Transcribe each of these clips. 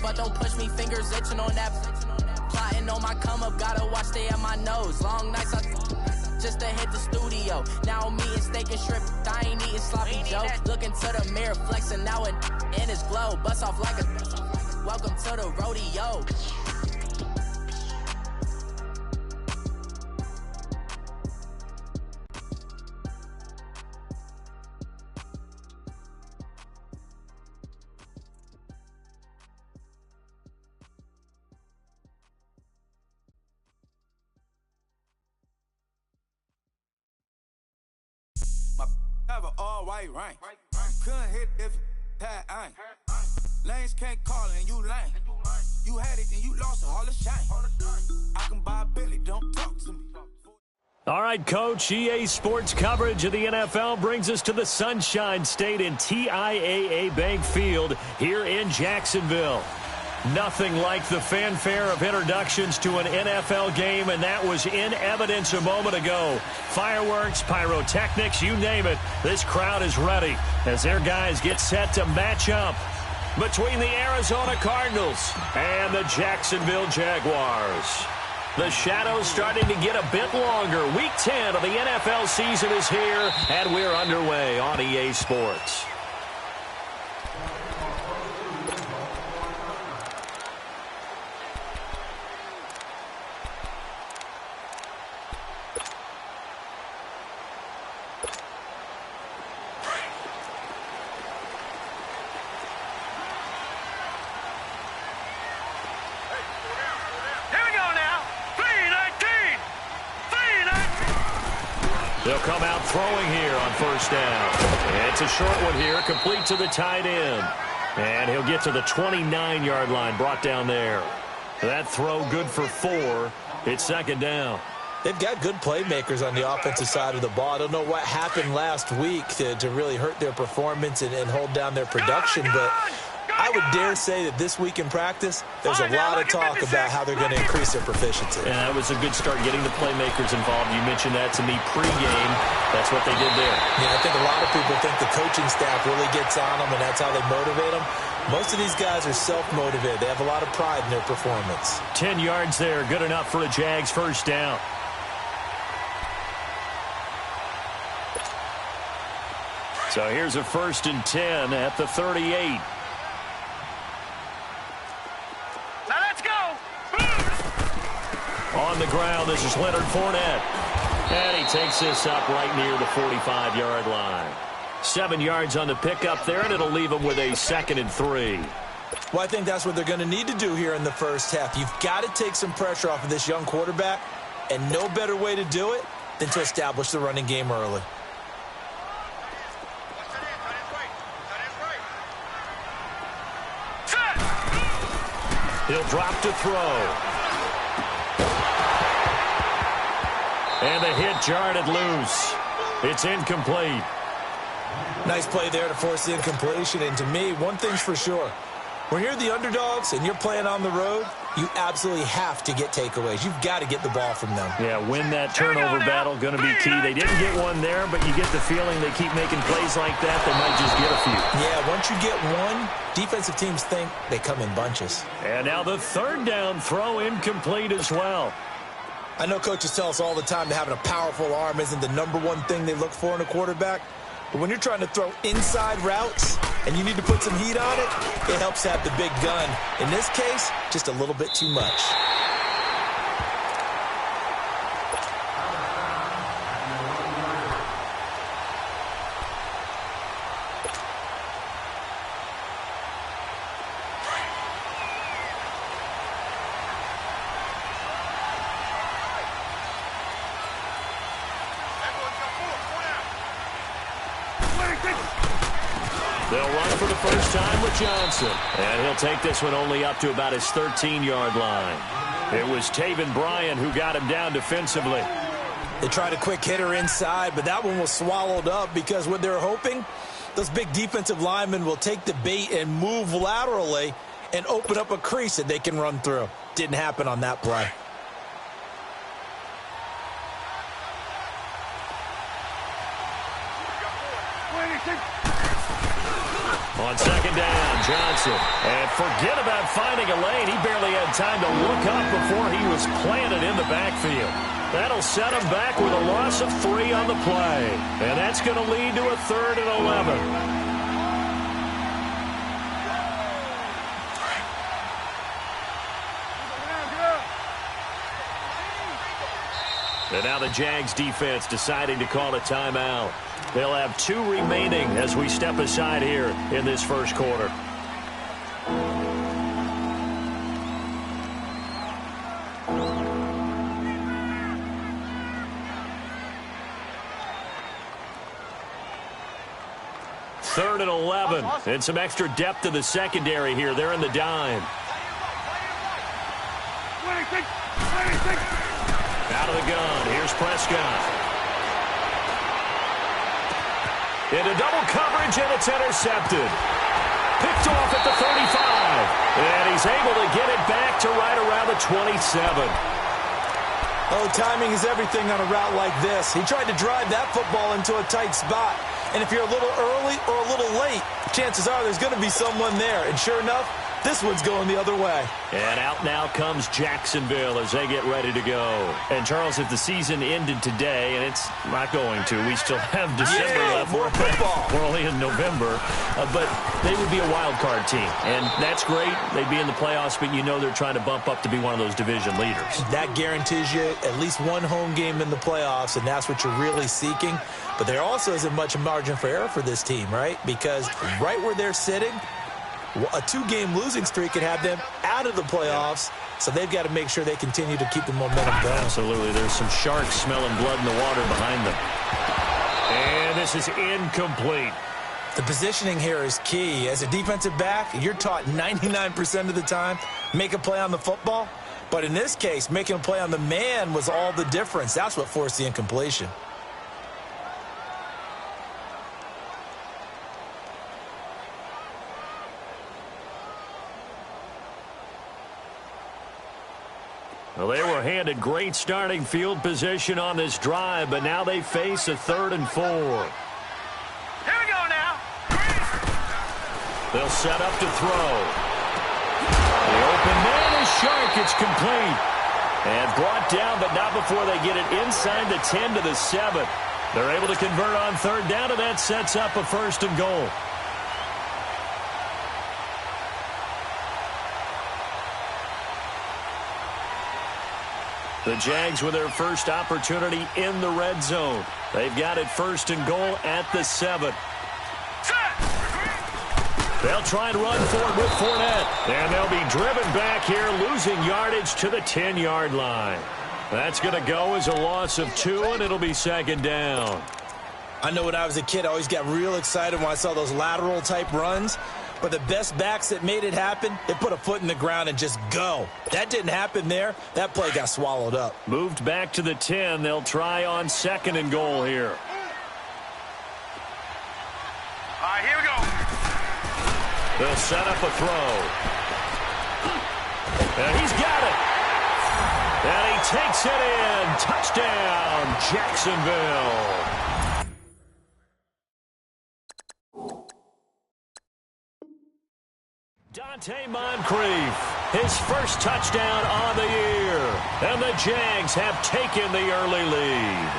but don't push me, fingers itching on that. Plotting on my come up, gotta watch, stay at my nose. Long nights, just to hit the studio. Now I'm eating steak and shrimp, I ain't eating sloppy Joe. Looking to the mirror, flexing now it in his glow. Bust off like a welcome to the rodeo. Have an all-white rank. Couldn't hit if you had ain't. Lanes can't call and you lame. You had it and you lost it, all the shame. I can buy a Billy, don't talk to me. All right, Coach, EA Sports coverage of the NFL brings us to the Sunshine State in TIAA Bank Field here in Jacksonville. Nothing like the fanfare of introductions to an NFL game, and that was in evidence a moment ago. Fireworks, pyrotechnics, you name it. This crowd is ready as their guys get set to match up between the Arizona Cardinals and the Jacksonville Jaguars. The shadow's starting to get a bit longer. Week 10 of the NFL season is here, and we're underway on EA Sports. They'll come out throwing here on first down. It's a short one here, complete to the tight end. And he'll get to the 29-yard line, brought down there. That throw good for 4. It's second down. They've got good playmakers on the offensive side of the ball. I don't know what happened last week to really hurt their performance and hold down their production, but I would dare say that this week in practice, there's a lot of talk about how they're going to increase their proficiency. And that was a good start, getting the playmakers involved. You mentioned that to me pregame. That's what they did there. Yeah, I think a lot of people think the coaching staff really gets on them, and that's how they motivate them. Most of these guys are self-motivated. They have a lot of pride in their performance. 10 yards there, good enough for a Jags first down. So here's a 1st and 10 at the 38. On the ground, this is Leonard Fournette. And he takes this up right near the 45-yard line. 7 yards on the pickup there, and it'll leave him with a 2nd and 3. Well, I think that's what they're going to need to do here in the first half. You've got to take some pressure off of this young quarterback, and no better way to do it than to establish the running game early. He'll drop to throw. And the hit jarred it loose. It's incomplete. Nice play there to force the incompletion. And to me, one thing's for sure. When you're the underdogs and you're playing on the road, you absolutely have to get takeaways. You've got to get the ball from them. Yeah, win that turnover battle, going to be key. They didn't get one there, but you get the feeling they keep making plays like that, they might just get a few. Yeah, once you get one, defensive teams think they come in bunches. And now the 3rd down throw incomplete as well. I know coaches tell us all the time that having a powerful arm isn't the #1 thing they look for in a quarterback. But when you're trying to throw inside routes and you need to put some heat on it, it helps to have the big gun. In this case, just a little bit too much. They'll run for the first time with Johnson. And he'll take this one only up to about his 13-yard line. It was Taven Bryan who got him down defensively. They tried a quick hitter inside, but that one was swallowed up because what they're hoping, those big defensive linemen will take the bait and move laterally and open up a crease that they can run through. Didn't happen on that play. On second down, Johnson. And forget about finding a lane. He barely had time to look up before he was planted in the backfield. That'll set him back with a loss of 3 on the play. And that's going to lead to a 3rd and 11. And now the Jags defense deciding to call a timeout. They'll have 2 remaining as we step aside here in this first quarter. Third and 11, and some extra depth to the secondary here. They're in the dime. Out of the gun. Here's Prescott. Into double coverage, and it's intercepted. Picked off at the 35. And he's able to get it back to right around the 27. Oh, timing is everything on a route like this. He tried to drive that football into a tight spot. And if you're a little early or a little late, chances are there's going to be someone there. And sure enough, this one's going the other way. And out now comes Jacksonville as they get ready to go. And, Charles, if the season ended today, and it's not going to, we still have December left. More football. We're only in November. But they would be a wild card team. And that's great. They'd be in the playoffs, but you know they're trying to bump up to be one of those division leaders. That guarantees you at least one home game in the playoffs, and that's what you're really seeking. But there also isn't much margin for error for this team, right? Because right where they're sitting, a 2-game losing streak could have them out of the playoffs, so they've got to make sure they continue to keep the momentum going. Absolutely. There's some sharks smelling blood in the water behind them. And this is incomplete. The positioning here is key. As a defensive back, you're taught 99% of the time, make a play on the football. But in this case, making a play on the man was all the difference. That's what forced the incompletion. Well, they were handed great starting field position on this drive, but now they face a 3rd and 4. Here we go now. They'll set up to throw. The open man is Shark. It's complete. And brought down, but not before they get it inside the 10 to the 7. They're able to convert on 3rd down, and that sets up a 1st and goal. The Jags with their first opportunity in the red zone. They've got it 1st and goal at the 7. They'll try and run for it with Fournette. And they'll be driven back here, losing yardage to the 10-yard line. That's going to go as a loss of 2, and it'll be 2nd down. I know when I was a kid, I always got real excited when I saw those lateral-type runs. But the best backs that made it happen, they put a foot in the ground and just go. That didn't happen there. That play got swallowed up. Moved back to the 10. They'll try on 2nd and goal here. All right, here we go. They'll set up a throw. And he's got it. And he takes it in. Touchdown, Jacksonville. Dante Moncrief, his first touchdown on the year. And the Jags have taken the early lead.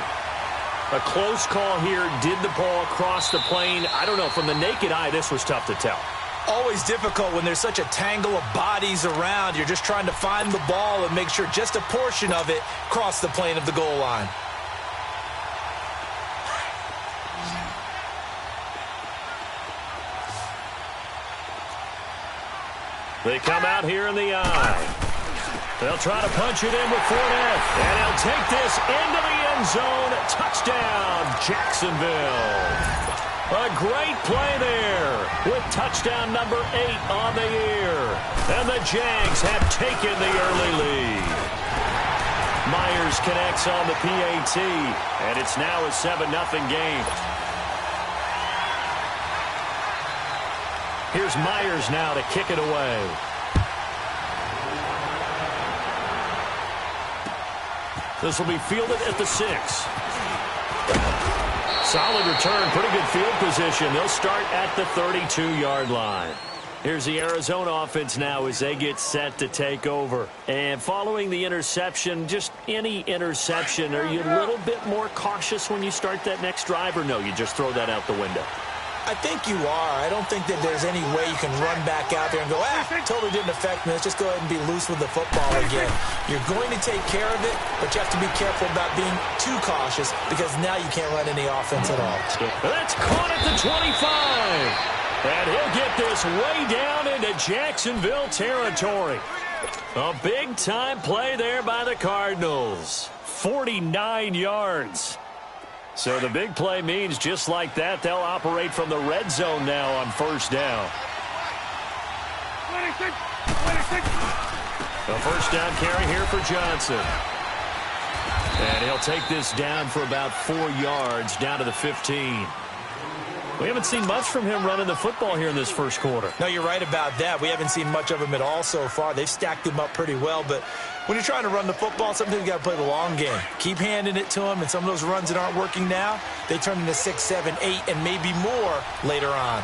A close call here. Did the ball cross the plane? I don't know. From the naked eye, this was tough to tell. Always difficult when there's such a tangle of bodies around. You're just trying to find the ball and make sure just a portion of it crossed the plane of the goal line. They come out here in the eye. They'll try to punch it in with Fournette. And he'll take this into the end zone. Touchdown, Jacksonville. A great play there with touchdown number 8 on the year. And the Jags have taken the early lead. Myers connects on the PAT. And it's now a 7-0 game. Here's Myers now to kick it away. This will be fielded at the 6. Solid return, pretty good field position. They'll start at the 32-yard line. Here's the Arizona offense now as they get set to take over. And following the interception, just any interception, are you a little bit more cautious when you start that next drive, or no, you just throw that out the window? I think you are. I don't think that there's any way you can run back out there and go, totally didn't affect me. Let's just go ahead and be loose with the football again. You're going to take care of it, but you have to be careful about being too cautious because now you can't run any offense at all. That's caught at the 25. And he'll get this way down into Jacksonville territory. A big-time play there by the Cardinals. 49 yards. So the big play means just like that, they'll operate from the red zone now on first down. A first down carry here for Johnson. And he'll take this down for about 4 yards, down to the 15. We haven't seen much from him running the football here in this first quarter. No, you're right about that. We haven't seen much of him at all so far. They've stacked him up pretty well, but when you're trying to run the football, sometimes you got to play the long game. Keep handing it to him, and some of those runs that aren't working now, they turn into 6, 7, 8, and maybe more later on.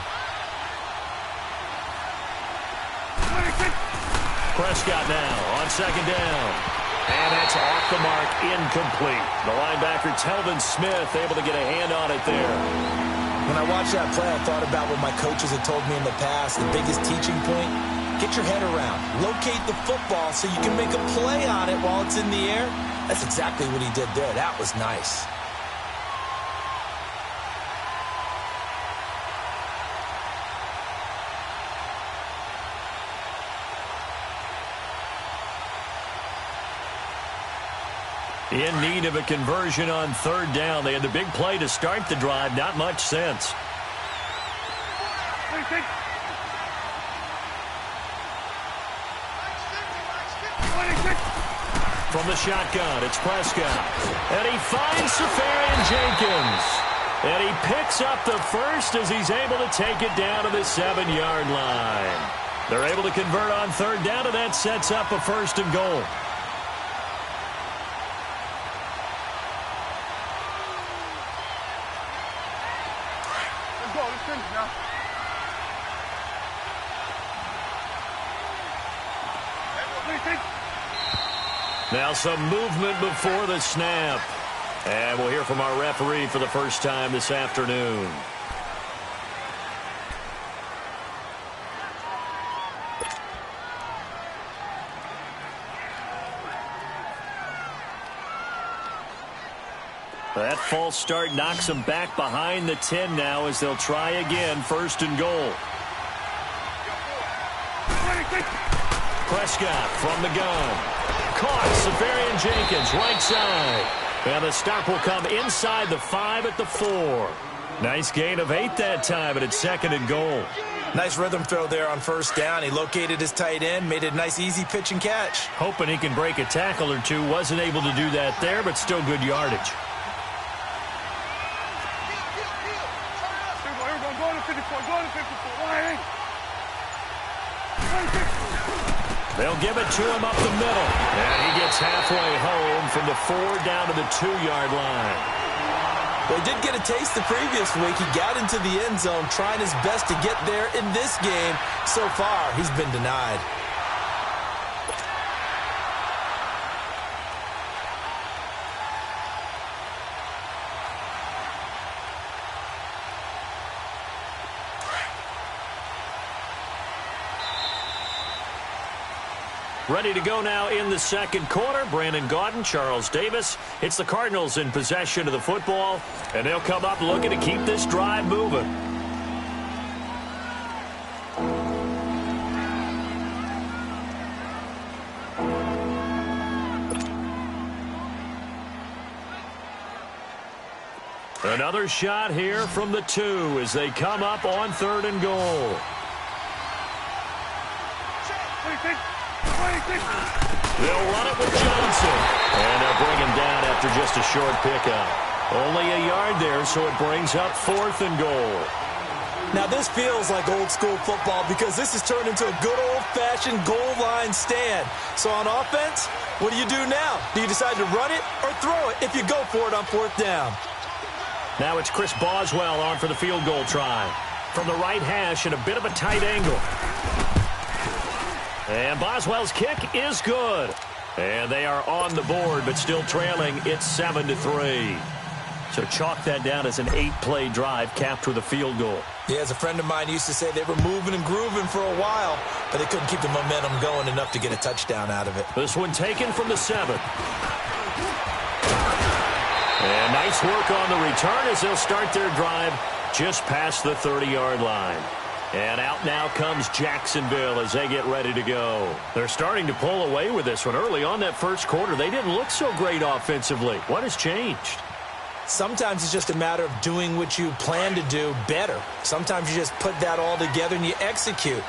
Prescott now on second down. And that's off the mark, incomplete. The linebacker, Telvin Smith, able to get a hand on it there. When I watched that play, I thought about what my coaches had told me in the past. The biggest teaching point, get your head around. Locate the football so you can make a play on it while it's in the air. That's exactly what he did there. That was nice. In need of a conversion on third down. They had the big play to start the drive. Not much sense. From the shotgun, it's Prescott. And he finds Safarian-Jenkins. And he picks up the first as he's able to take it down to the 7-yard line. They're able to convert on third down, and that sets up a first and goal. Now some movement before the snap. And we'll hear from our referee for the first time this afternoon. That false start knocks them back behind the 10 now as they'll try again, first and goal. Prescott from the gun. Caught, Safarian-Jenkins, right side. And the stop will come inside the 5 at the 4. Nice gain of 8 that time, but it's second and goal. Nice rhythm throw there on first down. He located his tight end, made it a nice easy pitch and catch. Hoping he can break a tackle or two. Wasn't able to do that there, but still good yardage. They'll give it to him up the middle. And he gets halfway home from the 4 down to the 2-yard line. Well, he did get a taste the previous week. He got into the end zone trying his best to get there in this game. So far, he's been denied. Ready to go now in the second quarter. Brandon Gaudin, Charles Davis. It's the Cardinals in possession of the football, and they'll come up looking to keep this drive moving. Another shot here from the 2 as they come up on third and goal. They'll run it with Johnson. And they'll bring him down after just a short pickup. Only a yard there, so it brings up fourth and goal. Now, this feels like old-school football because this has turned into a good old-fashioned goal line stand. So on offense, what do you do now? Do you decide to run it or throw it if you go for it on fourth down? Now it's Chris Boswell on for the field goal try. From the right hash and a bit of a tight angle. And Boswell's kick is good. And they are on the board, but still trailing. It's 7-3. So chalk that down as an 8-play drive capped with a field goal. Yeah, as a friend of mine used to say, they were moving and grooving for a while, but they couldn't keep the momentum going enough to get a touchdown out of it. This one taken from the 7. And nice work on the return as they'll start their drive just past the 30-yard line. And out now comes Jacksonville as they get ready to go. They're starting to pull away with this one. Early on that first quarter, they didn't look so great offensively. What has changed? Sometimes it's just a matter of doing what you plan to do better. Sometimes you just put that all together and you execute.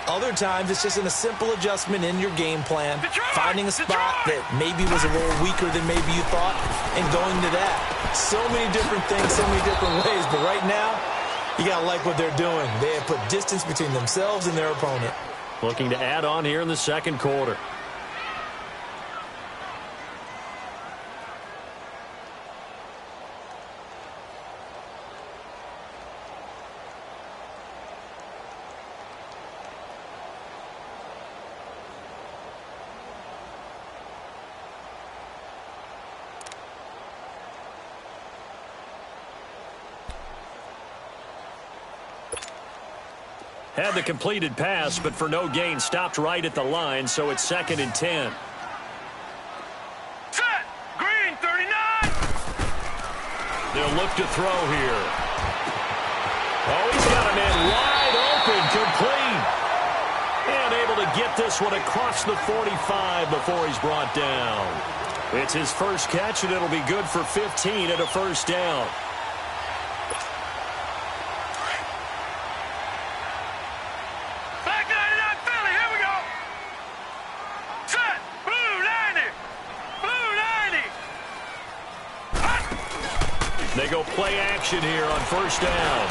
Other times it's just in a simple adjustment in your game plan, finding a spot that maybe was a little weaker than maybe you thought, and going to that. So many different things, so many different ways, but right now, you got to like what they're doing. They have put distance between themselves and their opponent. Looking to add on here in the second quarter. Had the completed pass, but for no gain, stopped right at the line, so it's 2nd and 10. Set! Green, 39! They'll look to throw here. Oh, he's got a man wide open, complete. And able to get this one across the 45 before he's brought down. It's his first catch, and it'll be good for 15 and a first down. They go play action here on first down.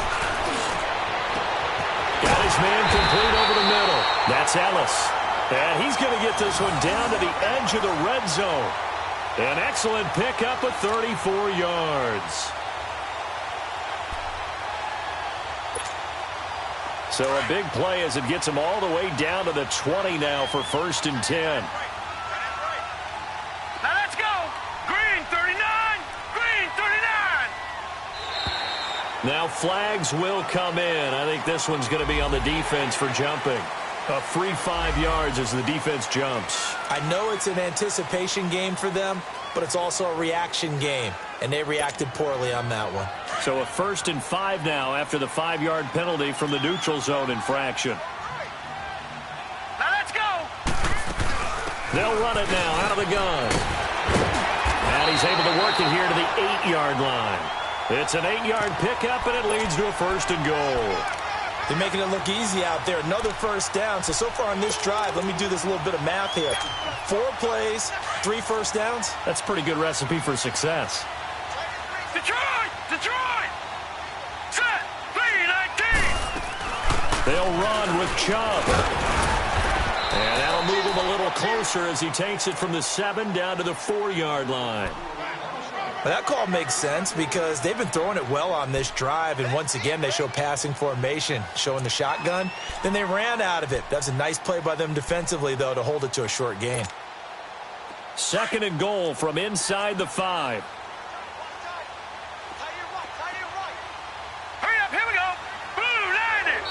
Got his man complete over the middle. That's Ellis. And he's going to get this one down to the edge of the red zone. An excellent pickup of 34 yards. So a big play as it gets him all the way down to the 20 now for 1st and 10. Now flags will come in. I think this one's going to be on the defense for jumping. A free 5 yards as the defense jumps. I know it's an anticipation game for them, but it's also a reaction game, and they reacted poorly on that one. So a 1st and 5 now after the 5-yard penalty from the neutral zone infraction. Now let's go. They'll run it now out of the gun. And he's able to work it here to the 8-yard line. It's an 8-yard pickup, and it leads to a 1st and goal. They're making it look easy out there. Another first down. So far on this drive, let me do this little bit of math here. 4 plays, 3 first downs. That's a pretty good recipe for success. Detroit! Detroit! Set! 3-19! They'll run with Chubb. And that'll move him a little closer as he takes it from the 7 down to the 4-yard line. Well, that call makes sense because they've been throwing it well on this drive, and once again they show passing formation, showing the shotgun. Then they ran out of it. That's a nice play by them defensively, though, to hold it to a short gain. 2nd and goal from inside the 5. Hurry up, here we go. Blue, landed.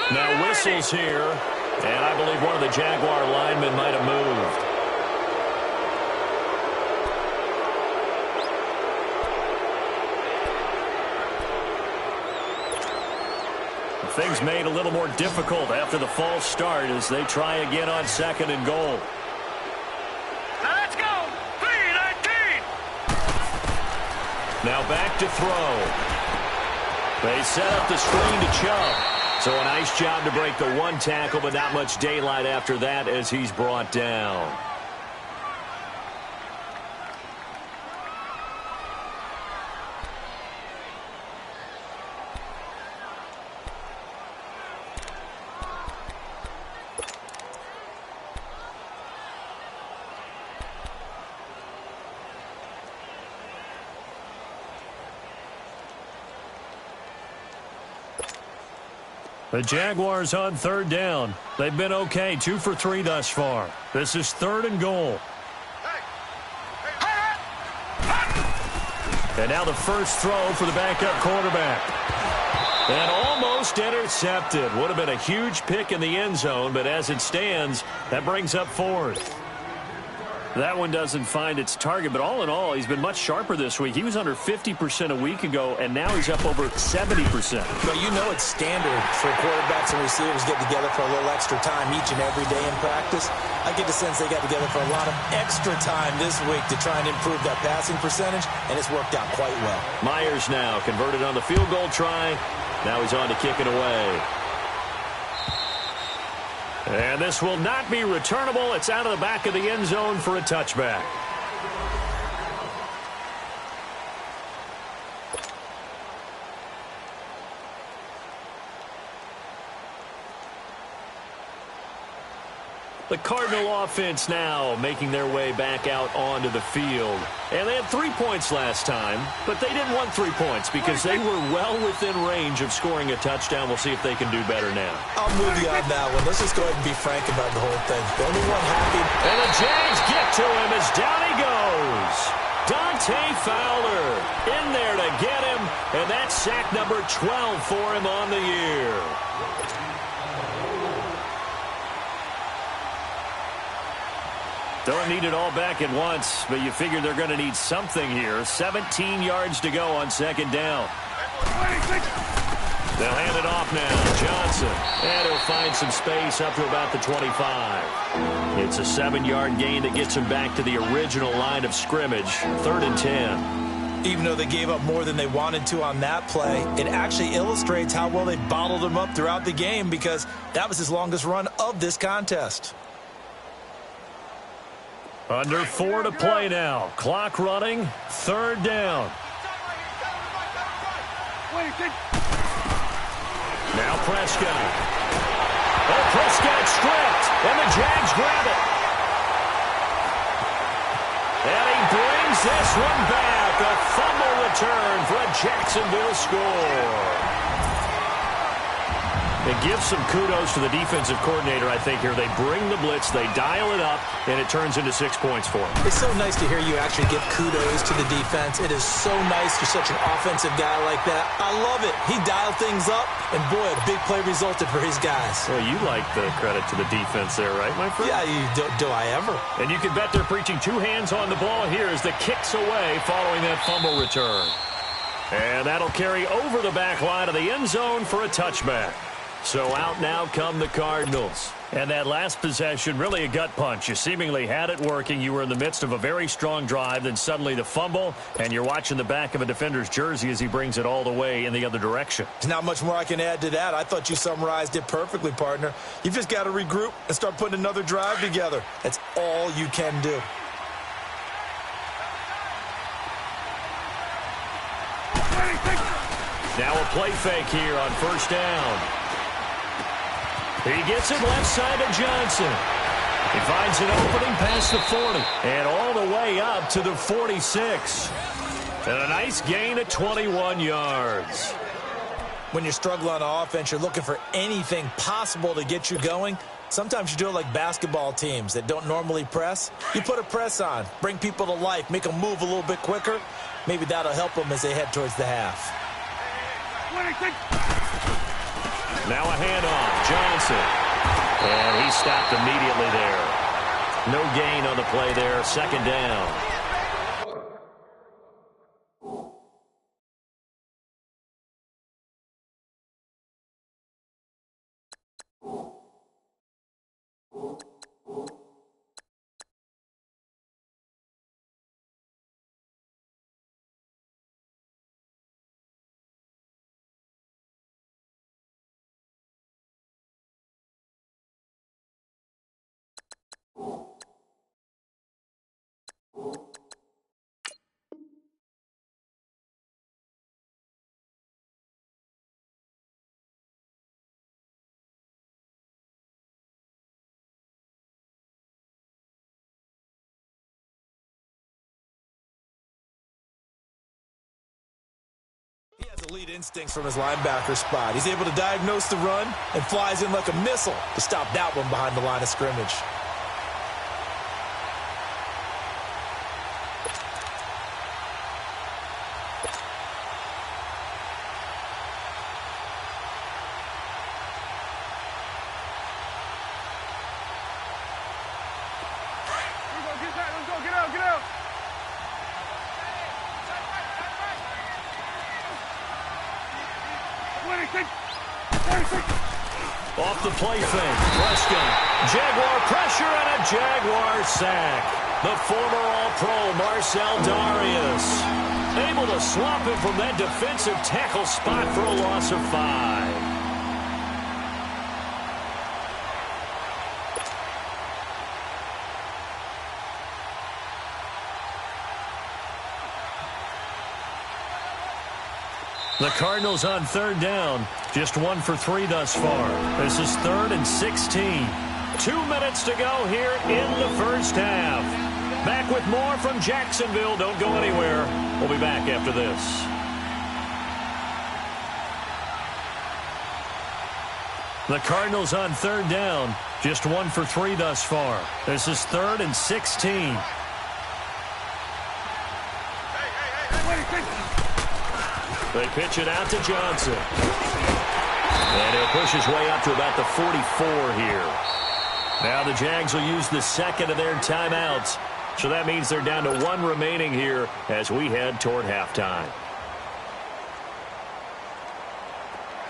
Blue, Now whistles here, and I believe one of the Jaguar linemen might have moved. Things made a little more difficult after the false start as they try again on 2nd and goal. Now let's go. 3-19. Now back to throw. They set up the screen to Chubb. So a nice job to break the 1 tackle, but not much daylight after that as he's brought down. The Jaguars on third down. They've been okay, 2 for 3 thus far. This is 3rd and goal. And now the first throw for the backup quarterback. And almost intercepted. Would have been a huge pick in the end zone, but as it stands, that brings up 4th. That one doesn't find its target, but all in all, he's been much sharper this week. He was under 50% a week ago, and now he's up over 70%. But you know it's standard for quarterbacks and receivers get together for a little extra time each and every day in practice. I get the sense they got together for a lot of extra time this week to try and improve that passing percentage, and it's worked out quite well. Myers now converted on the field goal try. Now he's on to kick it away. And this will not be returnable. It's out of the back of the end zone for a touchback. The Cardinal offense now making their way back out onto the field. And they had 3 points last time, but they didn't want 3 points because they were well within range of scoring a touchdown. We'll see if they can do better now. I'll move you on that one. Let's just go ahead and be frank about the whole thing. The only one happy. And the Jags get to him as down he goes. Dante Fowler in there to get him, and that's sack number 12 for him on the year. Don't need it all back at once, but you figure they're going to need something here. 17 yards to go on 2nd down. They'll hand it off now. Johnson. And he'll find some space up to about the 25. It's a 7-yard gain that gets him back to the original line of scrimmage. 3rd and 10. Even though they gave up more than they wanted to on that play, it actually illustrates how well they bottled him up throughout the game because that was his longest run of this contest. Under 4 to play now. Clock running. 3rd down. Now Prescott. Oh, Prescott stripped. And the Jags grab it. And he brings this one back. A fumble return for a Jacksonville score. It gives some kudos to the defensive coordinator, I think, here. They bring the blitz, they dial it up, and it turns into 6 points for them. It's so nice to hear you actually give kudos to the defense. It is so nice you're such an offensive guy like that. I love it. He dialed things up, and boy, a big play resulted for his guys. Well, you like the credit to the defense there, right, my friend? Yeah, do I ever. And you can bet they're preaching 2 hands on the ball here as the kick's away following that fumble return. And that'll carry over the back line of the end zone for a touchback. So out now come the Cardinals. And that last possession, really a gut punch. You seemingly had it working. You were in the midst of a very strong drive. Then suddenly the fumble, and you're watching the back of a defender's jersey as he brings it all the way in the other direction. There's not much more I can add to that. I thought you summarized it perfectly, partner. You've just got to regroup and start putting another drive together. That's all you can do. Now a play fake here on 1st down. He gets it left side of Johnson. He finds an opening past the 40 and all the way up to the 46. And a nice gain of 21 yards. When you're struggling on offense, you're looking for anything possible to get you going. Sometimes you do it like basketball teams that don't normally press. You put a press on, bring people to life, make them move a little bit quicker. Maybe that'll help them as they head towards the half. Now a handoff, Johnson. And he stopped immediately there. No gain on the play there, 2nd down. He has a Elite instincts from his linebacker spot. He's able to diagnose the run and flies in like a missile to stop that one behind the line of scrimmage. Off the play fake, Prescott, Jaguar pressure and a Jaguar sack. The former All-Pro Marcel Darius able to swap him from that defensive tackle spot for a loss of 5. The Cardinals on third down, just 1 for 3 thus far. This is 3rd and 16. 2 minutes to go here in the first half. Back with more from Jacksonville. Don't go anywhere. We'll be back after this. The Cardinals on third down, just 1 for 3 thus far. This is 3rd and 16. They pitch it out to Johnson. And he'll push his way up to about the 44 here. Now the Jags will use the second of their timeouts. So that means they're down to 1 remaining here as we head toward halftime.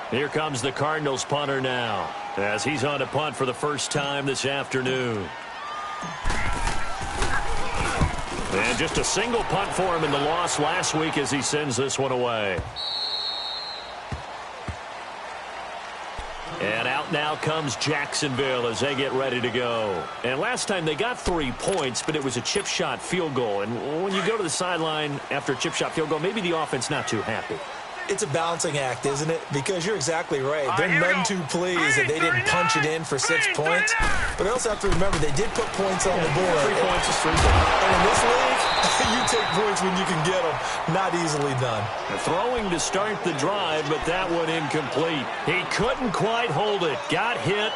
Here comes the Cardinals punter now as he's on to punt for the first time this afternoon. And just a single punt for him in the loss last week as he sends this one away. And out now comes Jacksonville as they get ready to go. And last time they got 3 points, but it was a chip shot field goal. And when you go to the sideline after a chip shot field goal, maybe the offense not too happy. It's a balancing act, isn't it? Because you're exactly right. They're none too pleased that they didn't punch it in for 6 points. But they also have to remember they did put points on the board. 3 points is 3 points. And in this league, you take points when you can get them. Not easily done. Throwing to start the drive, but that one incomplete. He couldn't quite hold it. Got hit.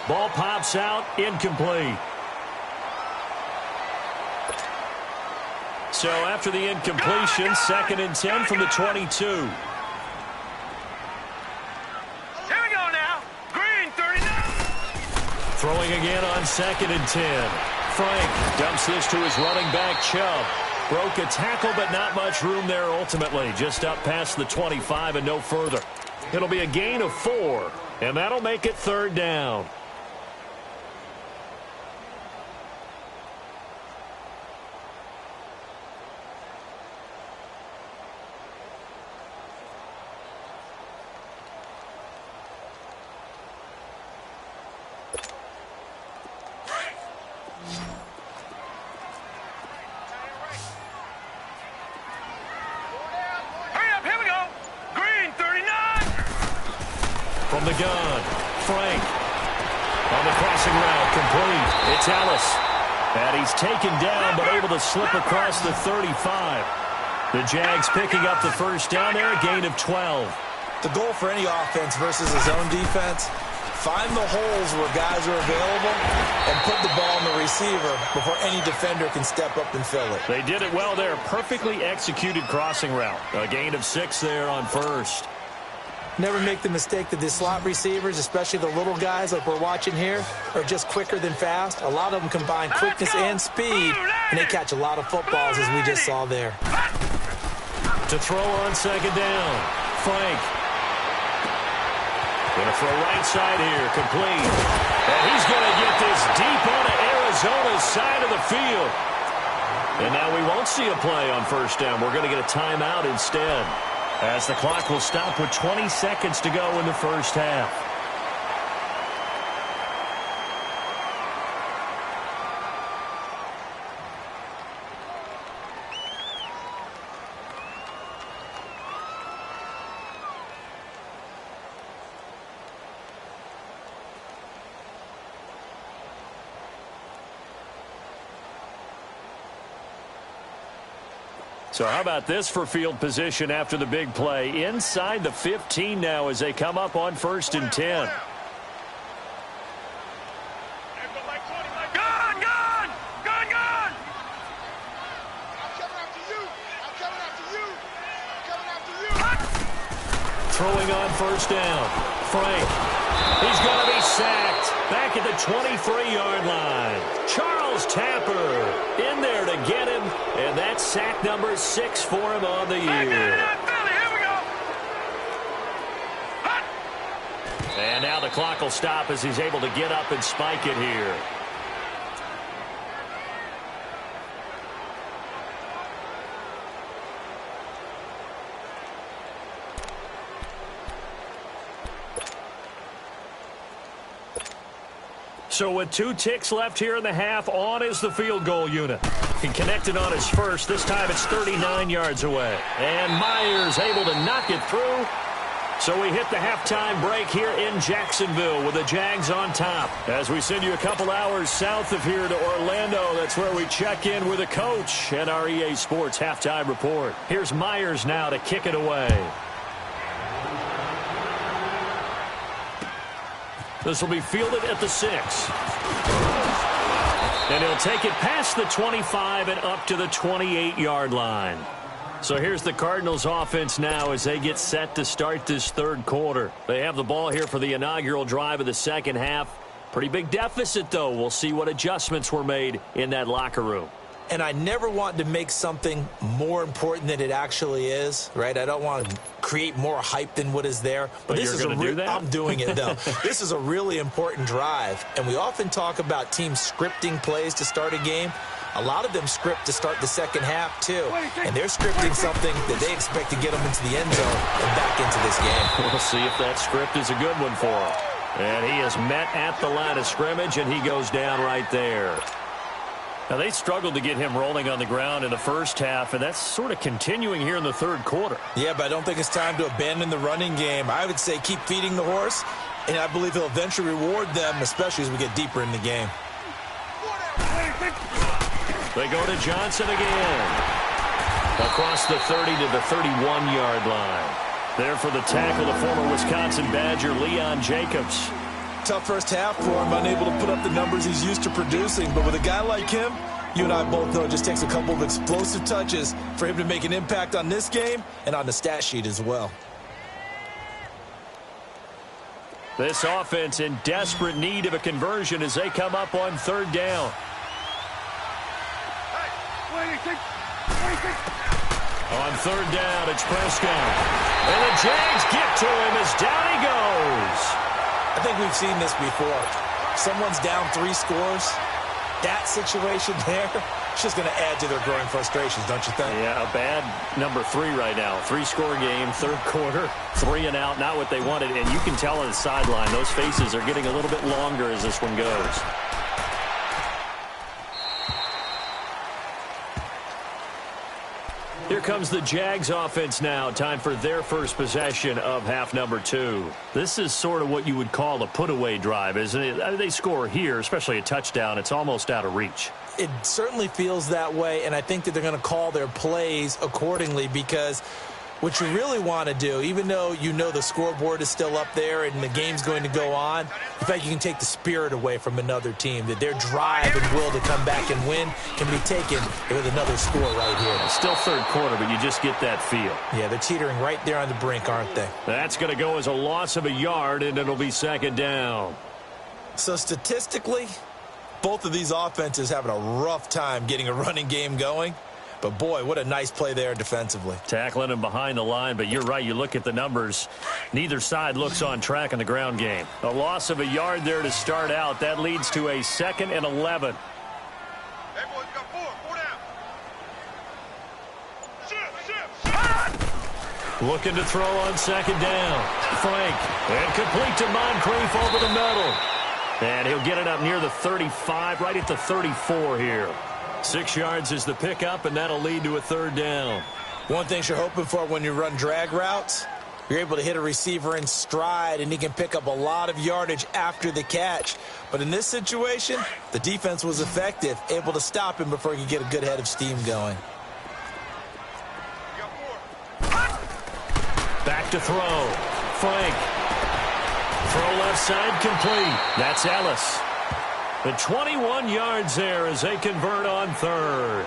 Ball pops out. Incomplete. So after the incompletion, 2nd and 10 from the 22. Here we go now. Green 39. Throwing again on 2nd and 10. Frank dumps this to his running back, Chubb. Broke a tackle, but not much room there ultimately. Just up past the 25 and no further. It'll be a gain of 4, and that'll make it 3rd down. From the gun, Frank on the crossing route, complete. It's Ellis. And he's taken down, but able to slip across the 35. The Jags picking up the first down there, a gain of 12. The goal for any offense versus his own defense, find the holes where guys are available and put the ball in the receiver before any defender can step up and fill it. They did it well there. Perfectly executed crossing route. A gain of 6 there on first. Never make the mistake that the slot receivers, especially the little guys like we're watching here, are just quicker than fast. A lot of them combine quickness and speed, and they catch a lot of footballs, as we just saw there. To throw on 2nd down, Frank. Going to throw right side here, complete. And he's going to get this deep onto Arizona's side of the field. And now we won't see a play on first down. We're going to get a timeout instead, as the clock will stop with 20 seconds to go in the first half. So how about this for field position after the big play? Inside the 15 now as they come up on 1st and 10. Throwing on 1st down. Frank. He's going to be sacked. Back at the 23-yard line. Charles Tapper in there to get him. And that's sack number 6 for him on the year. And now the clock will stop as he's able to get up and spike it here. So with 2 ticks left here in the half, on is the field goal unit. He connected on his first. This time it's 39 yards away. And Myers able to knock it through. So we hit the halftime break here in Jacksonville with the Jags on top. As we send you a couple hours south of here to Orlando, that's where we check in with the coach and our EA Sports halftime report. Here's Myers now to kick it away. This will be fielded at the 6. And he'll take it past the 25 and up to the 28-yard line. So here's the Cardinals offense now as they get set to start this 3rd quarter. They have the ball here for the inaugural drive of the 2nd half. Pretty big deficit, though. We'll see what adjustments were made in that locker room. And I never want to make something more important than it actually is, right? I don't want to create more hype than what is there. But this you're going to do that? I'm doing it, though. This is a really important drive. And we often talk about teams scripting plays to start a game. A lot of them script to start the 2nd half, too. And they're scripting something that they expect to get them into the end zone and back into this game. We'll see if that script is a good one for him. And he is met at the line of scrimmage, and he goes down right there. Now, they struggled to get him rolling on the ground in the 1st half, and that's sort of continuing here in the 3rd quarter. Yeah, but I don't think it's time to abandon the running game. I would say keep feeding the horse, and I believe he'll eventually reward them, especially as we get deeper in the game. They go to Johnson again. Across the 30 to the 31-yard line. There for the tackle, the former Wisconsin Badger, Leon Jacobs. Tough first half for him, unable to put up the numbers he's used to producing. But with a guy like him, you and I both know it just takes a couple of explosive touches for him to make an impact on this game and on the stat sheet as well. This offense in desperate need of a conversion as they come up on 3rd down. On 3rd down, it's Prescott. And the Jags get to him as down he goes. I think we've seen this before. Someone's down 3 scores. That situation there, it's just going to add to their growing frustrations, don't you think? Yeah, a bad number 3 right now. 3-score game, 3rd quarter, 3 and out, not what they wanted. And you can tell on the sideline, those faces are getting a little bit longer as this one goes. Here comes the Jags offense now. Time for their first possession of half number 2. This is sort of what you would call a put-away drive, isn't it? They score here, especially a touchdown. It's almost out of reach. It certainly feels that way, and I think that they're going to call their plays accordingly because what you really want to do, even though you know the scoreboard is still up there and the game's going to go on, in fact, you can take the spirit away from another team, that their drive and will to come back and win can be taken with another score right here. It's still 3rd quarter, but you just get that feel. Yeah, they're teetering right there on the brink, aren't they? That's going to go as a loss of a yard, and it'll be 2nd down. So statistically, both of these offenses having a rough time getting a running game going. But, boy, what a nice play there defensively. Tackling him behind the line, but you're right. You look at the numbers. Neither side looks on track in the ground game. A loss of a yard there to start out. That leads to a 2nd and 11. Hey, boys, got 4 down. Shift. Looking to throw on 2nd down. Frank. And complete to Moncrief over the middle. And he'll get it up near the 35, right at the 34 here. 6 yards is the pickup, and that'll lead to a 3rd down. One thing you're hoping for when you run drag routes, you're able to hit a receiver in stride, and he can pick up a lot of yardage after the catch. But in this situation, the defense was effective, able to stop him before he could get a good head of steam going. back to throw. Frank. Throw left side complete. That's Ellis. The 21 yards there as they convert on third.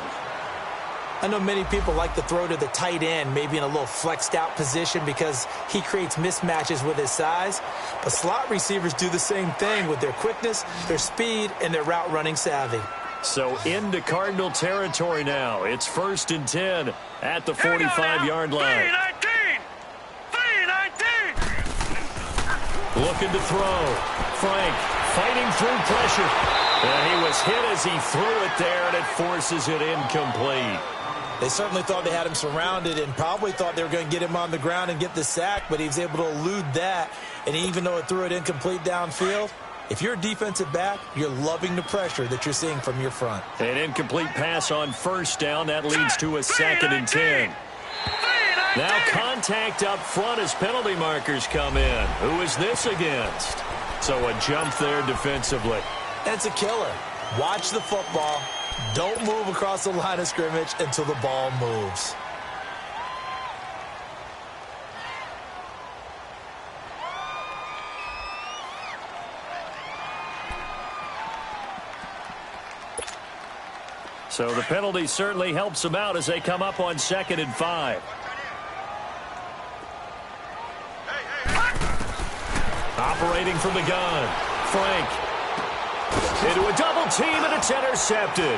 I know many people like to throw to the tight end, maybe in a little flexed out position because he creates mismatches with his size. But slot receivers do the same thing with their quickness, their speed, and their route running savvy. So into Cardinal territory now. It's 1st and 10 at the 45-yard line. 3-19! Looking to throw. Frank fighting through pressure. And he was hit as he threw it there, and it forces it incomplete. They certainly thought they had him surrounded and probably thought they were going to get him on the ground and get the sack, but he was able to elude that. And even though it threw it incomplete downfield, if you're a defensive back, you're loving the pressure that you're seeing from your front. An incomplete pass on 1st down. That leads to a 2nd and 10. Now contact up front as penalty markers come in. Who is this against? So a jump there defensively. And it's a killer. Watch the football. Don't move across the line of scrimmage until the ball moves. So the penalty certainly helps them out as they come up on 2nd and 5. Operating from the gun. Frank. Into a double team, and it's intercepted.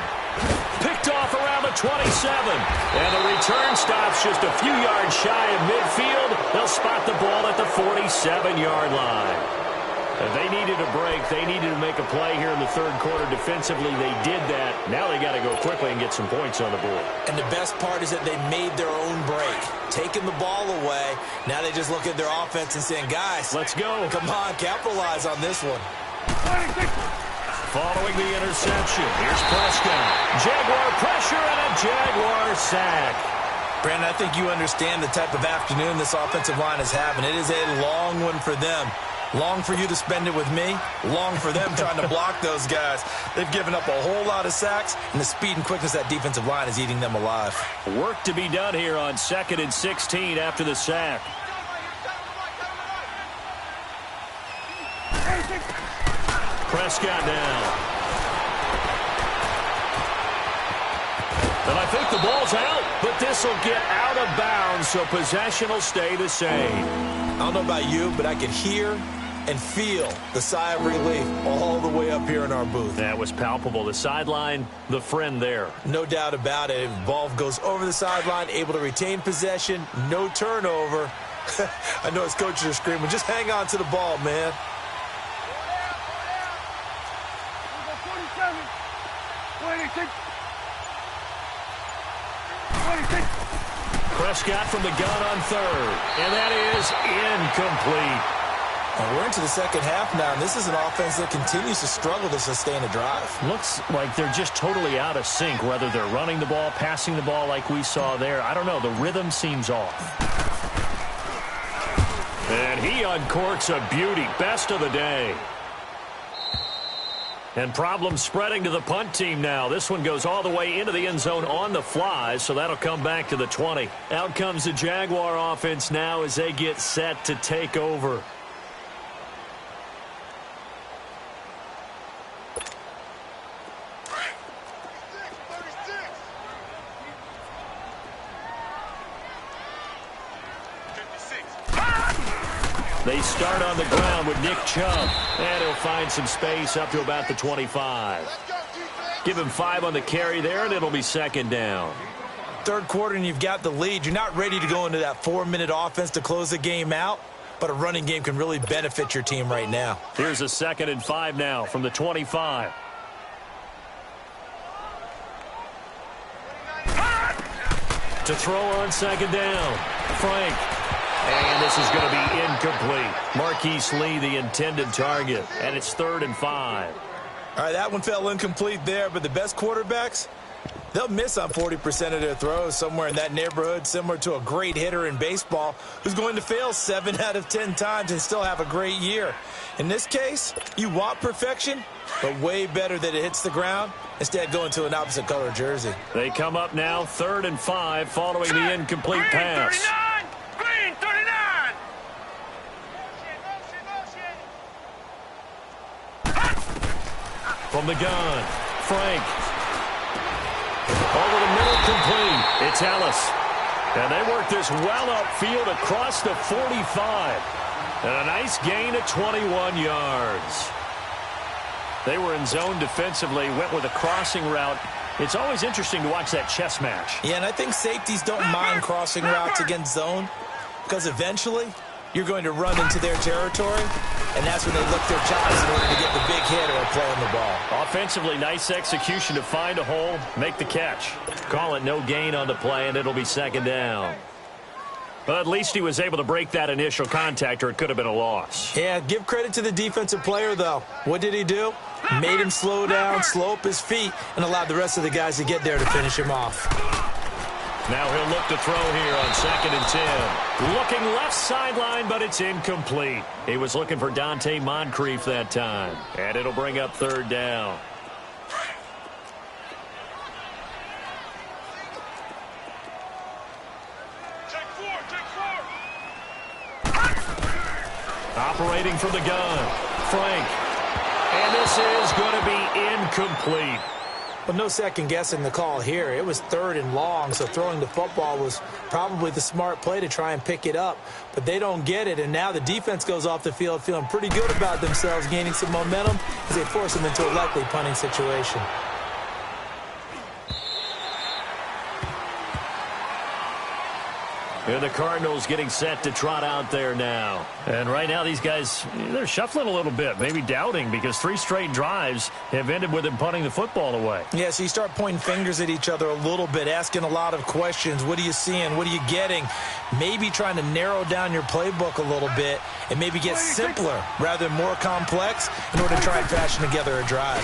Picked off around the 27. And the return stops just a few yards shy of midfield. They'll spot the ball at the 47-yard line. They needed a break. They needed to make a play here in the 3rd quarter defensively. They did that. Now they got to go quickly and get some points on the board. And the best part is that they made their own break. Taking the ball away. Now they just look at their offense and saying, guys, let's go. Come on, capitalize on this one. Following the interception, here's Prescott. Jaguar pressure and a Jaguar sack. Brandon, I think you understand the type of afternoon this offensive line is having. It is a long one for them. Long for you to spend it with me. Long for them trying to block those guys. They've given up a whole lot of sacks, and the speed and quickness of that defensive line is eating them alive. Work to be done here on 2nd and 16 after the sack. Prescott now. And I think the ball's out, but this will get out of bounds, so possession will stay the same. I don't know about you, but I could hear and feel the sigh of relief all the way up here in our booth. That was palpable. The sideline, the friend there. No doubt about it. Ball goes over the sideline, able to retain possession, no turnover. I know his coaches are screaming, just hang on to the ball, man. Prescott from the gun on 3rd, and that is incomplete. And we're into the 2nd half now, and this is an offense that continues to struggle to sustain a drive. Looks like they're just totally out of sync, whether they're running the ball, passing the ball like we saw there. I don't know. The rhythm seems off. And he uncorks a beauty. Best of the day. And problems spreading to the punt team now. This one goes all the way into the end zone on the fly, so that'll come back to the 20. Out comes the Jaguar offense now as they get set to take over. They start on the ground with Nick Chubb, and he'll find some space up to about the 25. Give him 5 on the carry there, and it'll be 2nd down. 3rd quarter, and you've got the lead. You're not ready to go into that 4-minute offense to close the game out, but a running game can really benefit your team right now. Here's a 2nd and 5 now from the 25. To throw on 2nd down, Frank. And this is going to be incomplete. Marquise Lee, the intended target. And it's 3rd and 5. All right, that one fell incomplete there, but the best quarterbacks, they'll miss on 40% of their throws, somewhere in that neighborhood, similar to a great hitter in baseball who's going to fail 7 out of 10 times and still have a great year. In this case, you want perfection, but way better that it hits the ground, instead going to an opposite color jersey. They come up now 3rd and 5 following the incomplete pass. 39! Green 39! From the gun, Frank. Over the middle, complete. It's Ellis. And they work this well upfield across the 45. And a nice gain of 21 yards. They were in zone defensively, went with a crossing route. It's always interesting to watch that chess match. Yeah, and I think safeties don't mind crossing routes against zone because eventually you're going to run into their territory, and that's when they look their chops in order to get the big hit or a play on the ball. Offensively, nice execution to find a hole, make the catch. Call it no gain on the play, and it'll be second down. But at least he was able to break that initial contact, or it could have been a loss. Yeah, give credit to the defensive player, though. What did he do? Made him slow down, slow up his feet, and allowed the rest of the guys to get there to finish him off. Now he'll look to throw here on 2nd and 10. Looking left sideline, but it's incomplete. He was looking for Dante Moncrief that time. And it'll bring up 3rd down. Operating from the gun, Frank. And this is going to be incomplete. But no second guessing the call here. It was 3rd and long, so throwing the football was probably the smart play to try and pick it up. But they don't get it, and now the defense goes off the field feeling pretty good about themselves, gaining some momentum as they force them into a likely punting situation. And the Cardinals getting set to trot out there now. And right now these guys, they're shuffling a little bit, maybe doubting, because 3 straight drives have ended with them punting the football away. Yeah, so you start pointing fingers at each other a little bit, asking a lot of questions. What are you seeing? What are you getting? Maybe trying to narrow down your playbook a little bit and maybe get simpler rather than more complex in order to try and fashion together a drive.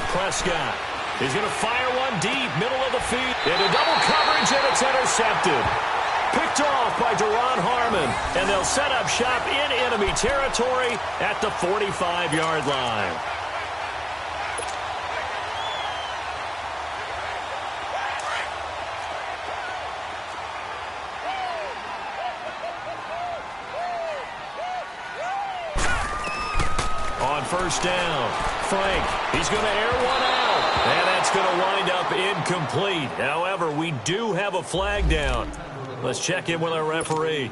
Prescott is going to fire one deep, middle of the field. Into double coverage, and it's intercepted. Picked off by Deron Harmon, and they'll set up shop in enemy territory at the 45-yard line. On 1st down, Frank, he's going to air one out, and that's going to wind up incomplete. However, we do have a flag down. Let's check in with our referee. Good!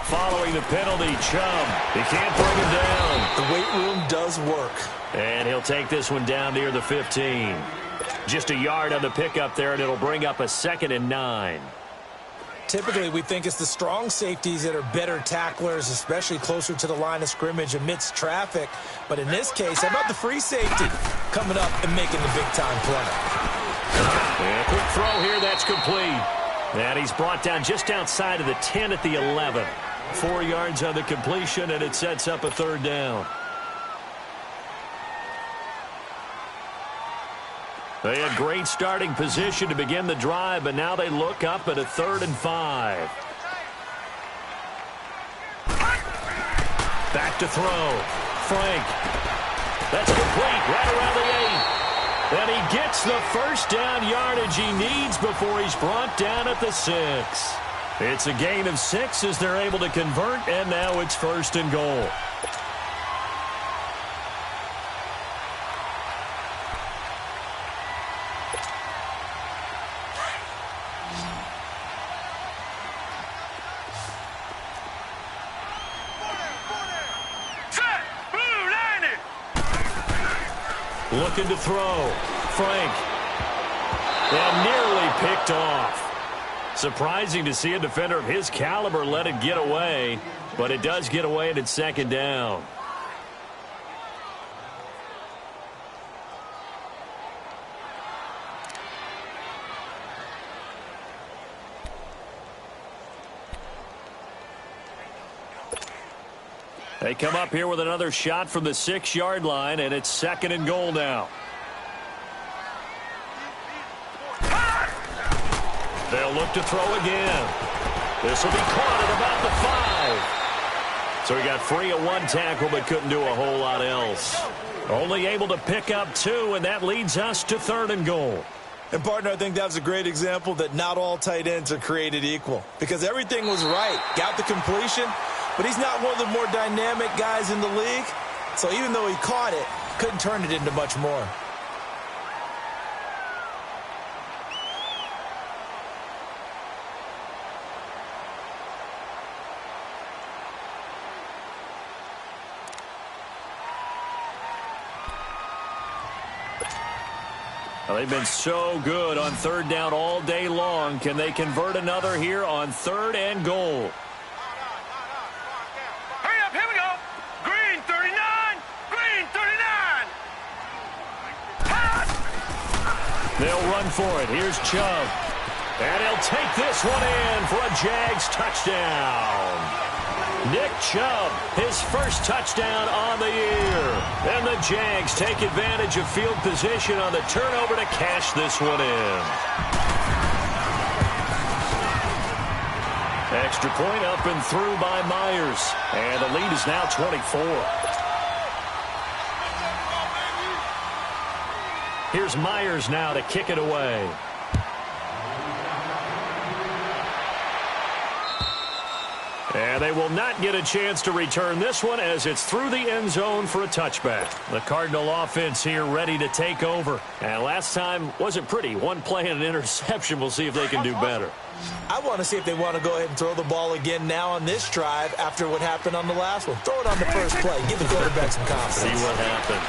Following the penalty, Chubb. He can't bring him down. The weight room does work. And he'll take this one down near the 15. Just a yard on the pickup there, and it'll bring up a 2nd and 9. Typically, we think it's the strong safeties that are better tacklers, especially closer to the line of scrimmage amidst traffic. But in this case, how about the free safety coming up and making the big-time play? And a quick throw here, that's complete. And he's brought down just outside of the 10 at the 11. 4 yards on the completion, and it sets up a 3rd down. They had great starting position to begin the drive, but now they look up at a 3rd and 5. Back to throw. Frank. That's complete right around the 8. And he gets the 1st down yardage he needs before he's brought down at the 6. It's a gain of 6 as they're able to convert, and now it's 1st and goal. Looking to throw. Frank. And nearly picked off. Surprising to see a defender of his caliber let it get away, but it does get away and it's 2nd down. They come up here with another shot from the 6-yard line, and it's 2nd and goal now. They'll look to throw again. This will be caught at about the 5. So he got free of 1 tackle, but couldn't do a whole lot else. Only able to pick up 2, and that leads us to 3rd and goal. And, partner, I think that was a great example that not all tight ends are created equal because everything was right. Got the completion, but he's not one of the more dynamic guys in the league. So even though he caught it, couldn't turn it into much more. Well, they've been so good on third down all day long. Can they convert another here on 3rd and goal? Hurry up, here we go. Green 39, green 39. Pass. They'll run for it. Here's Chubb. And he'll take this one in for a Jags touchdown. Nick Chubb, his first touchdown on the year. And the Jags take advantage of field position on the turnover to cash this one in. Extra point up and through by Myers. And the lead is now 24. Here's Myers now to kick it away. And they will not get a chance to return this one as it's through the end zone for a touchback. The Cardinal offense here ready to take over. And last time wasn't pretty. One play and an interception. We'll see if they can do better. I want to see if they want to go ahead and throw the ball again now on this drive after what happened on the last one. Throw it on the first play. Give the quarterback some confidence. See what happens.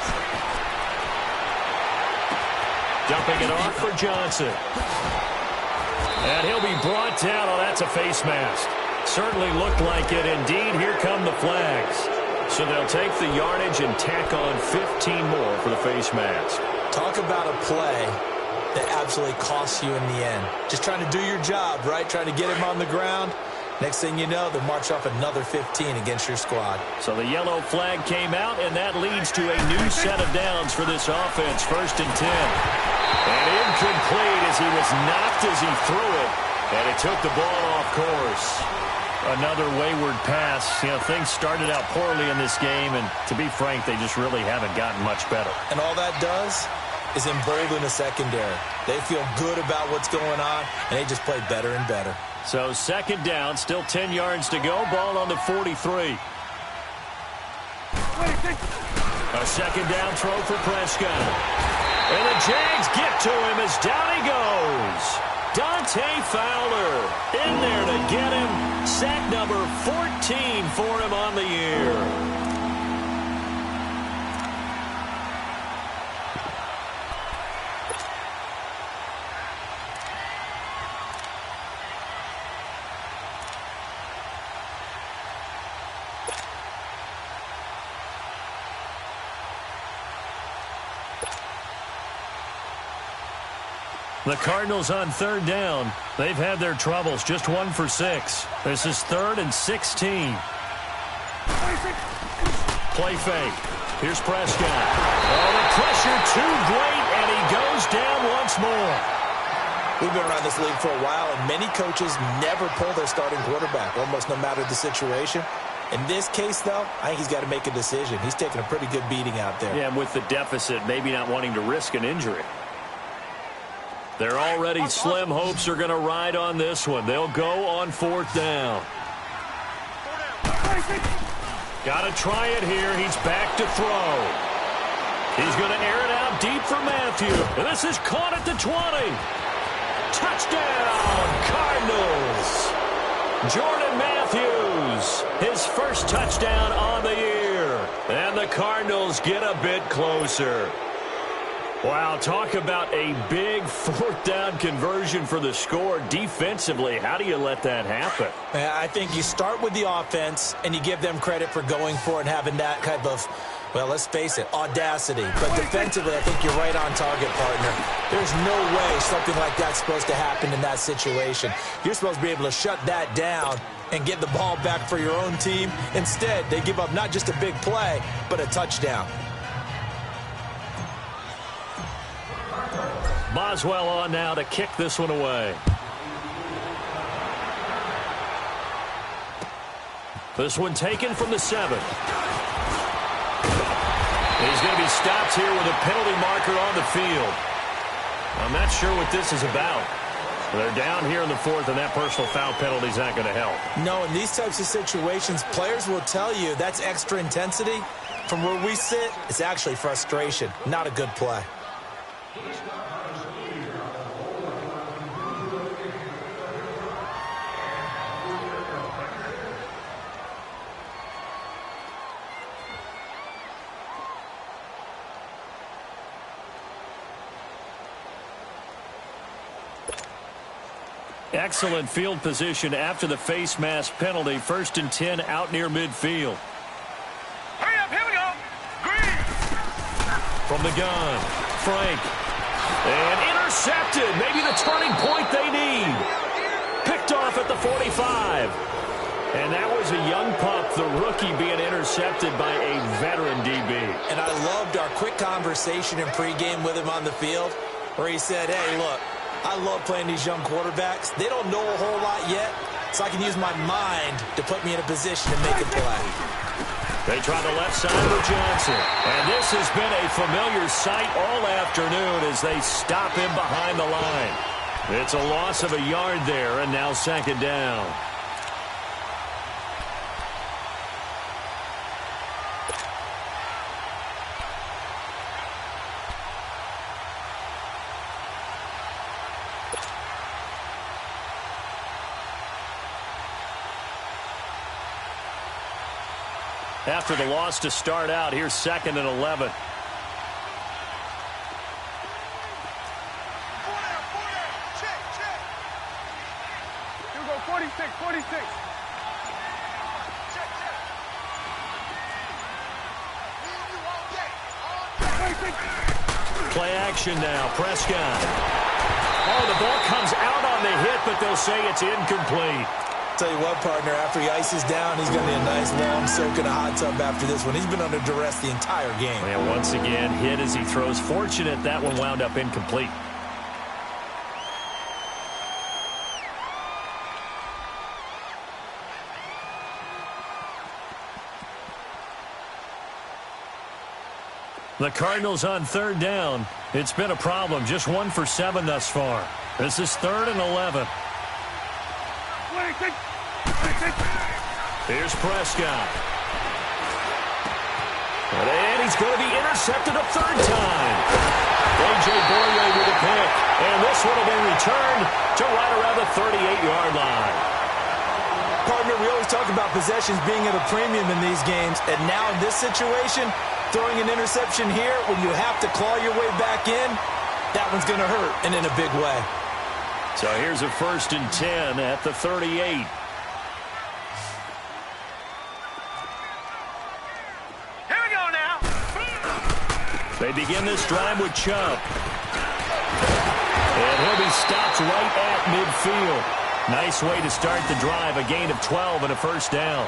Dumping it off for Johnson. And he'll be brought down. Oh, that's a face mask. Certainly looked like it. Indeed, here come the flags. So they'll take the yardage and tack on 15 more for the face mask. Talk about a play that absolutely costs you in the end. Just trying to do your job, right? Trying to get him on the ground. Next thing you know, they'll march off another 15 against your squad. So the yellow flag came out, and that leads to a new set of downs for this offense. 1st and 10. And incomplete as he was knocked as he threw it. And it took the ball off course. Another wayward pass. You know, things started out poorly in this game, and to be frank, they just really haven't gotten much better. And all that does is embolden the secondary. They feel good about what's going on, and they just play better and better. So 2nd down, still 10 yards to go. Ball on the 43. A 2nd down throw for Prescott. And the Jags get to him as down he goes. Dante Fowler in there to get him. Sack number 14 for him on the year. The Cardinals on 3rd down. They've had their troubles, just 1 for 6. This is 3rd and 16. Play fake. Here's Prescott. Oh, the pressure too great, and he goes down once more. We've been around this league for a while, and many coaches never pull their starting quarterback, almost no matter the situation. In this case, though, I think he's got to make a decision. He's taking a pretty good beating out there. Yeah, and with the deficit, maybe not wanting to risk an injury. Their already slim hopes are going to ride on this one. They'll go on 4th down. Got to try it here. He's back to throw. He's going to air it out deep for Matthew. And this is caught at the 20. Touchdown, Cardinals. Jordan Matthews, his first touchdown on the year. And the Cardinals get a bit closer. Wow, talk about a big 4th down conversion for the score. Defensively, how do you let that happen? I think you start with the offense, and you give them credit for going for it and having that kind of, well, let's face it, audacity. But defensively, I think you're right on target, partner. There's no way something like that's supposed to happen in that situation. You're supposed to be able to shut that down and get the ball back for your own team. Instead, they give up not just a big play, but a touchdown. Boswell on now to kick this one away. This one taken from the 7. He's going to be stopped here with a penalty marker on the field. I'm not sure what this is about. They're down here in the fourth, and that personal foul penalty is not going to help. No, in these types of situations, players will tell you that's extra intensity. From where we sit, it's actually frustration, not a good play. Excellent field position after the face mask penalty. 1st and 10 out near midfield. Hurry up, here we go. Green. From the gun, Frank. And intercepted. Maybe the turning point they need. Picked off at the 45. And that was a young pup, the rookie, being intercepted by a veteran DB. And I loved our quick conversation in pregame with him on the field where he said, hey, look, I love playing these young quarterbacks. They don't know a whole lot yet, so I can use my mind to put me in a position to make a play. They try the left side with Johnson. And this has been a familiar sight all afternoon as they stop him behind the line. It's a loss of a yard there, and now 2nd down. After the loss to start out, here's 2nd and 11. Here we go, 46, 46. Play action now. Prescott. Oh, the ball comes out on the hit, but they'll say it's incomplete. Tell you what, partner, after he ices down, he's going to need a nice long soak in a hot tub after this one. He's been under duress the entire game. And once again, hit as he throws. Fortunate that one wound up incomplete. The Cardinals on 3rd down. It's been a problem. Just 1 for 7 thus far. This is 3rd and 11. Here's Prescott. And he's going to be intercepted a 3rd time. A.J. Boyer with a pick. And this one will be returned to right around the 38-yard line. Partner, we always talk about possessions being at a premium in these games. And now in this situation, throwing an interception here when you have to claw your way back in, that one's going to hurt, and in a big way. So here's a 1st and 10 at the 38. They begin this drive with Chubb. And he'll be stopped right at midfield. Nice way to start the drive. A gain of 12 and a 1st down.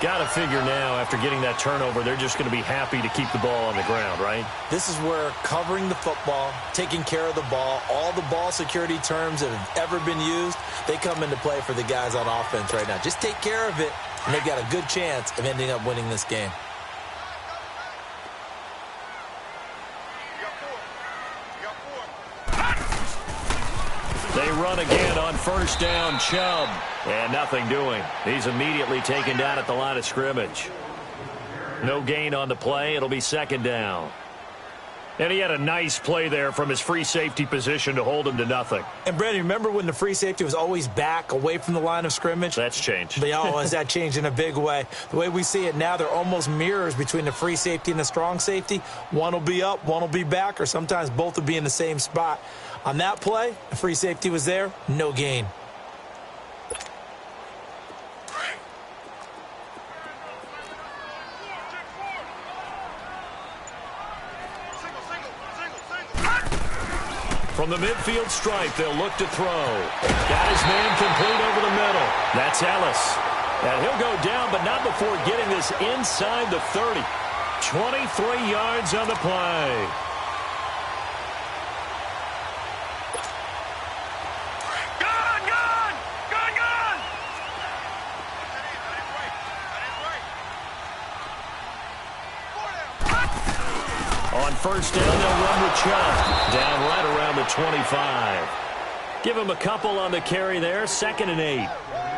Got to figure now, after getting that turnover, they're just going to be happy to keep the ball on the ground, right? This is where covering the football, taking care of the ball, all the ball security terms that have ever been used, they come into play for the guys on offense right now. Just take care of it, and they've got a good chance of ending up winning this game. They run again on 1st down, Chubb. And nothing doing. He's immediately taken down at the line of scrimmage. No gain on the play. It'll be 2nd down. And he had a nice play there from his free safety position to hold him to nothing. And, Brandon, remember when the free safety was always back away from the line of scrimmage? That's changed. But, has that changed in a big way? The way we see it now, they're almost mirrors between the free safety and the strong safety. One will be up, one will be back, or sometimes both will be in the same spot. On that play, the free safety was there, no gain. From the midfield stripe, they'll look to throw. Got his man complete over the middle. That's Ellis. And he'll go down, but not before getting this inside the 30. 23 yards on the play. On first down, they'll run with Chubb. Down right around the 25. Give him a couple on the carry there. 2nd and 8.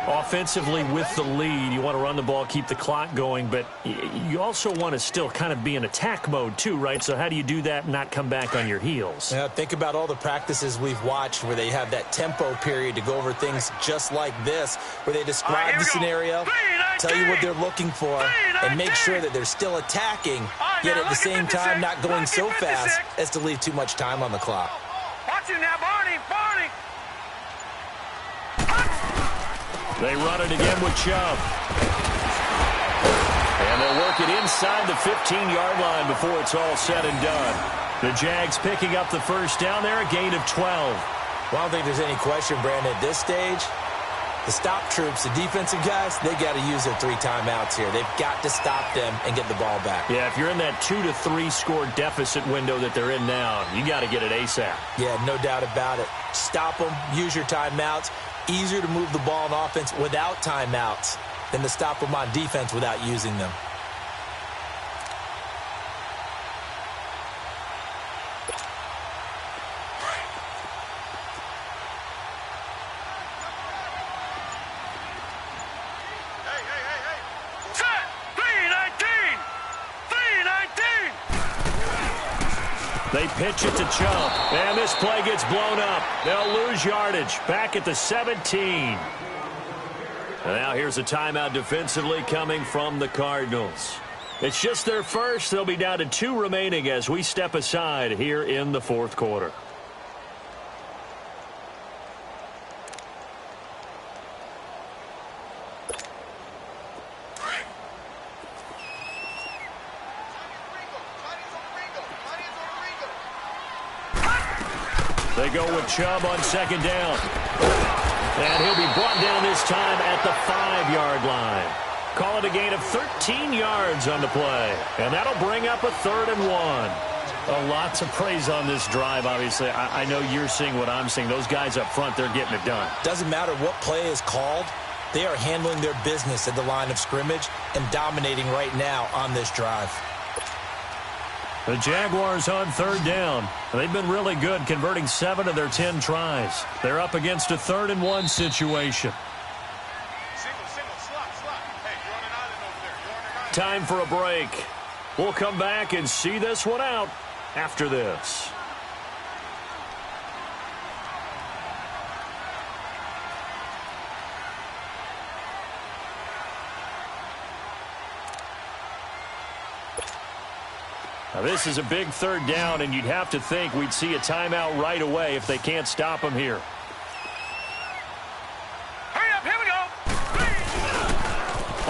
Offensively with the lead, you want to run the ball, keep the clock going, but you also want to still kind of be in attack mode too, right? So how do you do that and not come back on your heels? Yeah, think about all the practices we've watched where they have that tempo period to go over things just like this, where they describe the scenario, tell you what they're looking for, and make sure that they're still attacking, yet at the same time not going so fast as to leave too much time on the clock. Watch it now, Barney. They run it again with Chubb. And they'll work it inside the 15-yard line before it's all said and done. The Jags picking up the first down there, a gain of 12. Well, I don't think there's any question, Brandon, at this stage, the stop troops, the defensive guys, they got to use their 3 timeouts here. They've got to stop them and get the ball back. Yeah, if you're in that 2 to 3 score deficit window that they're in now, you got to get it ASAP. Yeah, no doubt about it. Stop them, use your timeouts. Easier to move the ball on offense without timeouts than to stop them on defense without using them. Set! 319! 319! They pitch it to Chubb, and this play gets blown up. They'll lose yardage. Back at the 17. And now here's a timeout defensively coming from the Cardinals. It's just their first. They'll be down to 2 remaining as we step aside here in the 4th quarter. They go with Chubb on 2nd down. And he'll be brought down this time at the 5-yard line. Call it a gain of 13 yards on the play. And that'll bring up a 3rd and 1. Lots of praise on this drive, obviously. I know you're seeing what I'm seeing. Those guys up front, they're getting it done. Doesn't matter what play is called. They are handling their business at the line of scrimmage and dominating right now on this drive. The Jaguars on 3rd down. They've been really good, converting 7 of their 10 tries. They're up against a 3rd and 1 situation. Time for a break. We'll come back and see this one out after this. Now, this is a big 3rd down, and you'd have to think we'd see a timeout right away if they can't stop them here. Hurry up, here we go.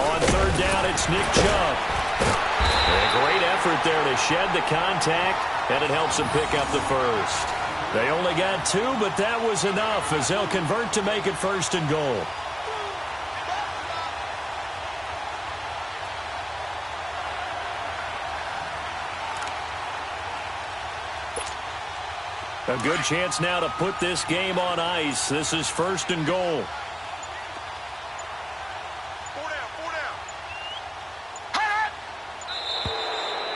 On 3rd down, it's Nick Chubb. A great effort there to shed the contact, and it helps them pick up the first. They only got 2, but that was enough as they'll convert to make it 1st and goal. A good chance now to put this game on ice. This is 1st and goal. 4 down.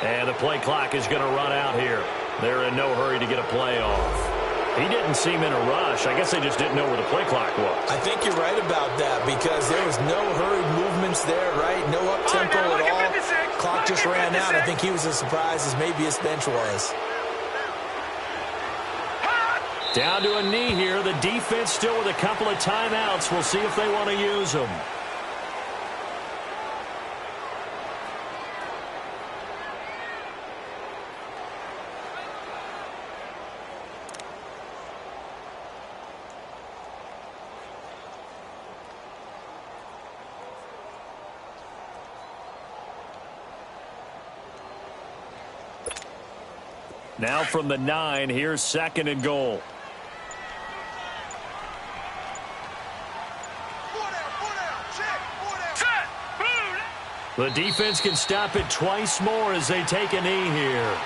And the play clock is going to run out here. They're in no hurry to get a play off. He didn't seem in a rush. I guess they just didn't know where the play clock was. I think you're right about that because there was no hurried movements there, right? No up-tempo at all. Clock just ran out. I think he was as surprised as maybe his bench was. Down to a knee here. The defense still with a couple of timeouts. We'll see if they want to use them. Now from the 9, here's 2nd and goal. The defense can stop it twice more as they take a knee here.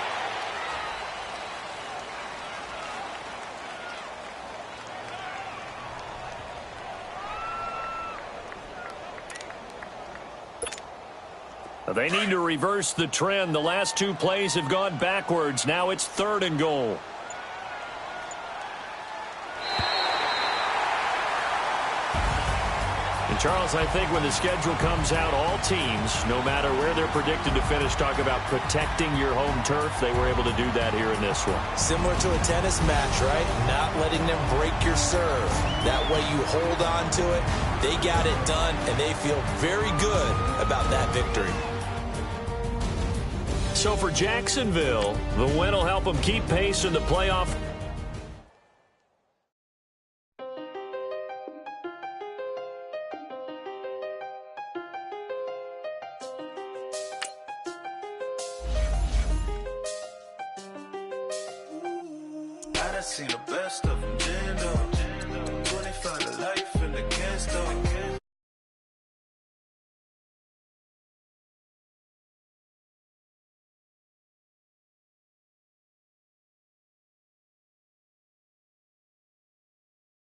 They need to reverse the trend. The last 2 plays have gone backwards. Now it's 3rd and goal. And Charles, I think when the schedule comes out, all teams, no matter where they're predicted to finish, talk about protecting your home turf. They were able to do that here in this one. Similar to a tennis match, right? Not letting them break your serve. That way you hold on to it. They got it done, and they feel very good about that victory. So for Jacksonville, the win will help them keep pace in the playoff. I done seen the best of them,